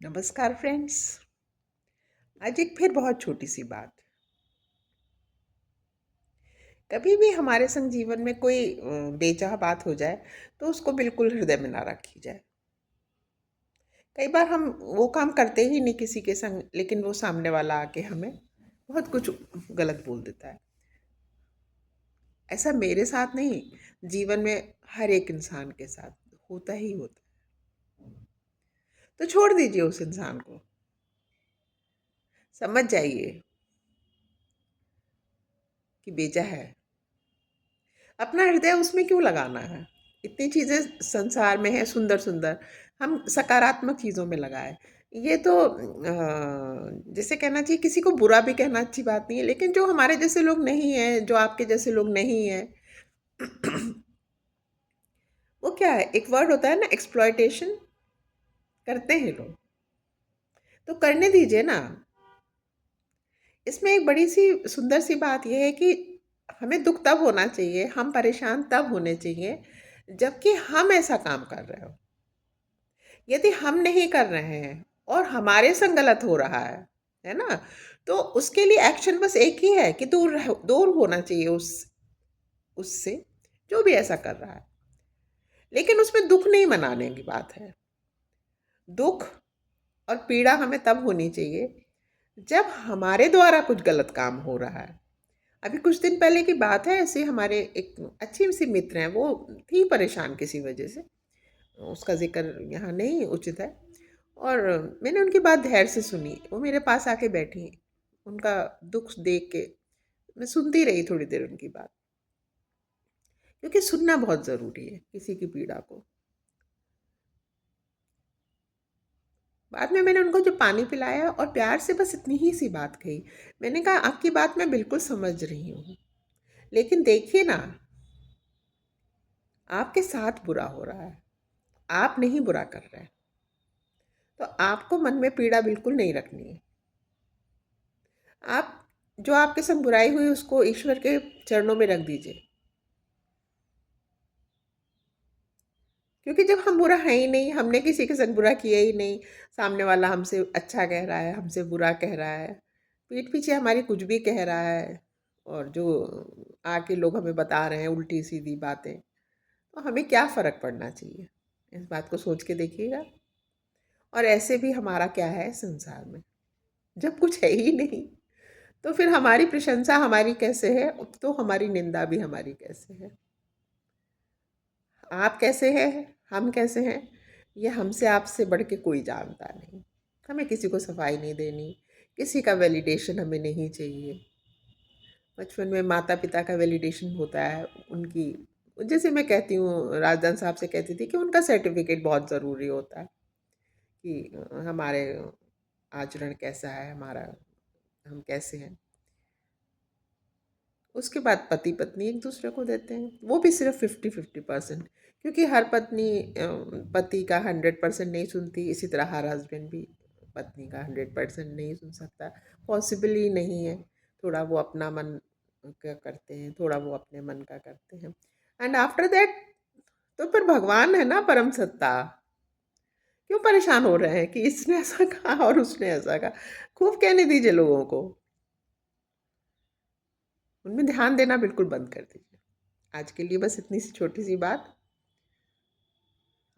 नमस्कार फ्रेंड्स। आज एक फिर बहुत छोटी सी बात। कभी भी हमारे संग जीवन में कोई बेचाह बात हो जाए तो उसको बिल्कुल हृदय में ना रखी जाए। कई बार हम वो काम करते ही नहीं किसी के संग, लेकिन वो सामने वाला आके हमें बहुत कुछ गलत बोल देता है। ऐसा मेरे साथ नहीं, जीवन में हर एक इंसान के साथ होता ही होता है। तो छोड़ दीजिए उस इंसान को। समझ जाइए कि बेचा है। अपना हृदय उसमें क्यों लगाना है? इतनी चीज़ें संसार में है सुंदर सुंदर, हम सकारात्मक चीज़ों में लगाए। ये तो जैसे कहना चाहिए, किसी को बुरा भी कहना अच्छी बात नहीं है, लेकिन जो हमारे जैसे लोग नहीं हैं, जो आपके जैसे लोग नहीं हैं, वो क्या है, एक वर्ड होता है ना, एक्सप्लॉयटेशन करते हैं लोग। तो करने दीजिए ना। इसमें एक बड़ी सी सुंदर सी बात यह है कि हमें दुख तब होना चाहिए, हम परेशान तब होने चाहिए जबकि हम ऐसा काम कर रहे हो। यदि हम नहीं कर रहे हैं और हमारे संग गलत हो रहा है ना, तो उसके लिए एक्शन बस एक ही है कि दूर होना चाहिए उससे, जो भी ऐसा कर रहा है। लेकिन उसमें दुख नहीं मनाने की बात है। दुख और पीड़ा हमें तब होनी चाहिए जब हमारे द्वारा कुछ गलत काम हो रहा है। अभी कुछ दिन पहले की बात है, ऐसे हमारे एक अच्छी सी मित्र हैं, वो थी परेशान किसी वजह से। उसका ज़िक्र यहाँ नहीं उचित है। और मैंने उनकी बात धैर्य से सुनी। वो मेरे पास आके बैठी। उनका दुःख देख के मैं सुनती रही थोड़ी देर उनकी बात, क्योंकि सुनना बहुत ज़रूरी है किसी की पीड़ा को। बाद में मैंने उनको जो पानी पिलाया और प्यार से बस इतनी ही सी बात कही। मैंने कहा, आपकी बात मैं बिल्कुल समझ रही हूँ, लेकिन देखिए ना, आपके साथ बुरा हो रहा है, आप नहीं बुरा कर रहे हैं। तो आपको मन में पीड़ा बिल्कुल नहीं रखनी है। आप जो आपके संग बुराई हुई उसको ईश्वर के चरणों में रख दीजिए। क्योंकि जब हम बुरा है ही नहीं, हमने किसी के संग बुरा किया ही नहीं, सामने वाला हमसे अच्छा कह रहा है, हमसे बुरा कह रहा है, पीठ पीछे हमारी कुछ भी कह रहा है, और जो आके लोग हमें बता रहे हैं उल्टी सीधी बातें, तो हमें क्या फ़र्क पड़ना चाहिए? इस बात को सोच के देखिएगा। और ऐसे भी हमारा क्या है संसार में, जब कुछ है ही नहीं, तो फिर हमारी प्रशंसा हमारी कैसे है, तो हमारी निंदा भी हमारी कैसे है। आप कैसे हैं, हम कैसे हैं, ये हमसे आपसे बढ़ के कोई जानता नहीं। हमें किसी को सफाई नहीं देनी, किसी का वैलिडेशन हमें नहीं चाहिए। बचपन में माता-पिता का वैलिडेशन होता है, उनकी, जैसे मैं कहती हूँ, राजदान साहब से कहती थी कि उनका सर्टिफ़िकेट बहुत ज़रूरी होता है कि हमारे आचरण कैसा है, हमारा, हम कैसे हैं। उसके बाद पति-पत्नी एक-दूसरे को देते हैं, वो भी सिर्फ़ 50-50%, क्योंकि हर पत्नी पति का 100% नहीं सुनती, इसी तरह हर हस्बैंड भी पत्नी का 100% नहीं सुन सकता, पॉसिबल ही नहीं है। थोड़ा वो अपना मन का करते हैं, थोड़ा वो अपने मन का करते हैं, एंड आफ्टर दैट तो फिर भगवान है ना, परम सत्ता। क्यों परेशान हो रहे हैं कि इसने ऐसा कहा और उसने ऐसा कहा? खूब कहने दीजिए लोगों को, उनमें ध्यान देना बिल्कुल बंद कर दीजिए। आज के लिए बस इतनी सी छोटी सी बात।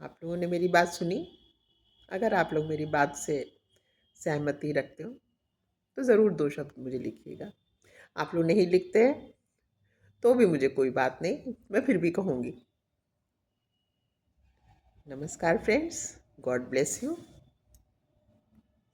आप लोगों ने मेरी बात सुनी। अगर आप लोग मेरी बात से सहमति रखते हो तो ज़रूर 2 शब्द मुझे लिखिएगा। आप लोग नहीं लिखते हैं तो भी मुझे कोई बात नहीं, मैं फिर भी कहूँगी। नमस्कार फ्रेंड्स, गॉड ब्लेस यू।